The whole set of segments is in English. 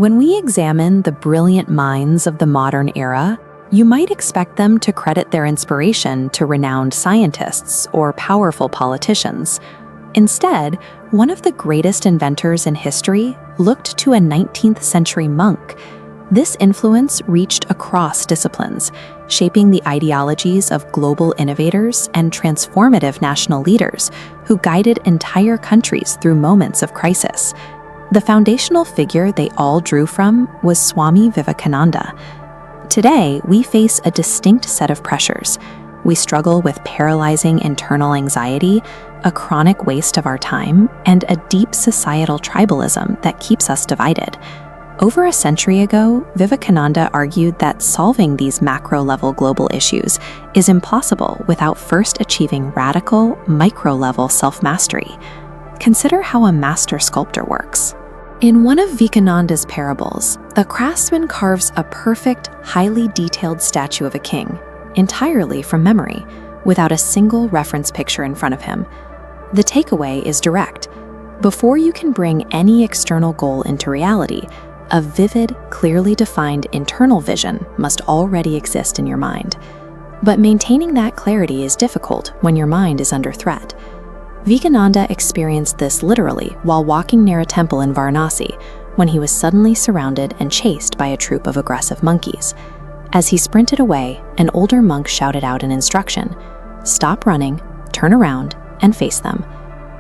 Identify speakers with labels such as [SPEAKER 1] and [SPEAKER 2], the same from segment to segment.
[SPEAKER 1] When we examine the brilliant minds of the modern era, you might expect them to credit their inspiration to renowned scientists or powerful politicians. Instead, one of the greatest inventors in history looked to a 19th century monk. This influence reached across disciplines, shaping the ideologies of global innovators and transformative national leaders who guided entire countries through moments of crisis. The foundational figure they all drew from was Swami Vivekananda. Today, we face a distinct set of pressures. We struggle with paralyzing internal anxiety, a chronic waste of our time, and a deep societal tribalism that keeps us divided. Over a century ago, Vivekananda argued that solving these macro-level global issues is impossible without first achieving radical, micro-level self-mastery. Consider how a master sculptor works. In one of Vivekananda's parables, the craftsman carves a perfect, highly detailed statue of a king, entirely from memory, without a single reference picture in front of him. The takeaway is direct. Before you can bring any external goal into reality, a vivid, clearly defined internal vision must already exist in your mind. But maintaining that clarity is difficult when your mind is under threat. Vivekananda experienced this literally while walking near a temple in Varanasi, when he was suddenly surrounded and chased by a troop of aggressive monkeys. As he sprinted away, an older monk shouted out an instruction: "Stop running, turn around, and face them."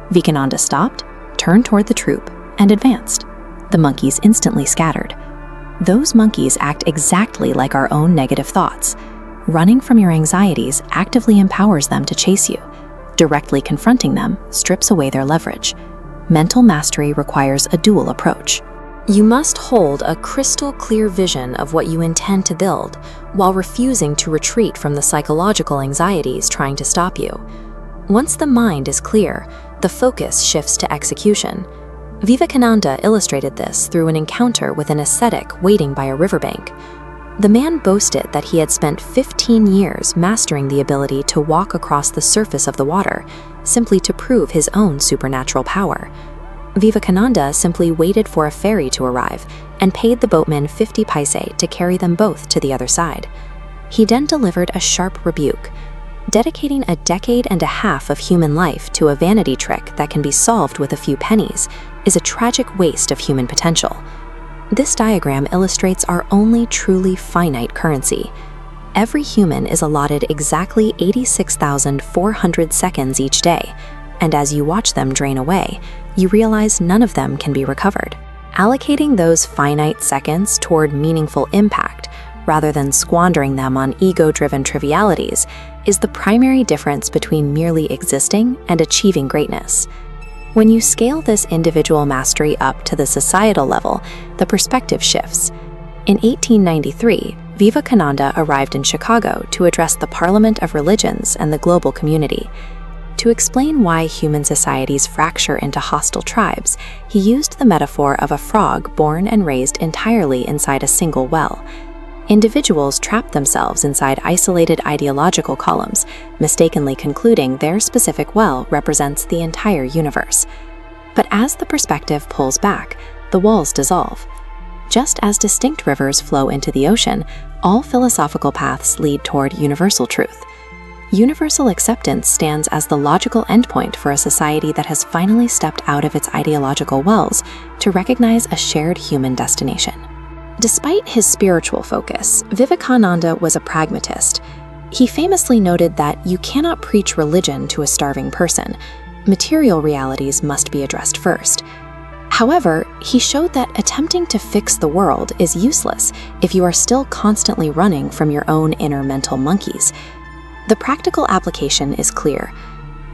[SPEAKER 1] Vivekananda stopped, turned toward the troop, and advanced. The monkeys instantly scattered. Those monkeys act exactly like our own negative thoughts. Running from your anxieties actively empowers them to chase you. Directly confronting them strips away their leverage. Mental mastery requires a dual approach. You must hold a crystal clear vision of what you intend to build, while refusing to retreat from the psychological anxieties trying to stop you. Once the mind is clear, the focus shifts to execution. Vivekananda illustrated this through an encounter with an ascetic waiting by a riverbank. The man boasted that he had spent 15 years mastering the ability to walk across the surface of the water, simply to prove his own supernatural power. Vivekananda simply waited for a ferry to arrive and paid the boatman 50 paise to carry them both to the other side. He then delivered a sharp rebuke. Dedicating a decade and a half of human life to a vanity trick that can be solved with a few pennies is a tragic waste of human potential. This diagram illustrates our only truly finite currency. Every human is allotted exactly 86,400 seconds each day, and as you watch them drain away, you realize none of them can be recovered. Allocating those finite seconds toward meaningful impact, rather than squandering them on ego-driven trivialities, is the primary difference between merely existing and achieving greatness. When you scale this individual mastery up to the societal level, the perspective shifts. In 1893, Vivekananda arrived in Chicago to address the Parliament of Religions and the global community. To explain why human societies fracture into hostile tribes, he used the metaphor of a frog born and raised entirely inside a single well. Individuals trap themselves inside isolated ideological columns, mistakenly concluding their specific well represents the entire universe. But as the perspective pulls back, the walls dissolve. Just as distinct rivers flow into the ocean, all philosophical paths lead toward universal truth. Universal acceptance stands as the logical endpoint for a society that has finally stepped out of its ideological wells to recognize a shared human destination. Despite his spiritual focus, Vivekananda was a pragmatist. He famously noted that you cannot preach religion to a starving person. Material realities must be addressed first. However, he showed that attempting to fix the world is useless if you are still constantly running from your own inner mental monkeys. The practical application is clear.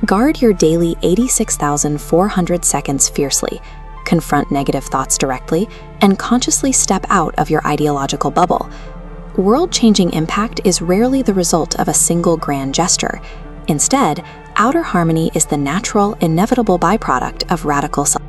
[SPEAKER 1] Guard your daily 86,400 seconds fiercely. Confront negative thoughts directly, and consciously step out of your ideological bubble. World-changing impact is rarely the result of a single grand gesture. Instead, outer harmony is the natural, inevitable byproduct of radical self.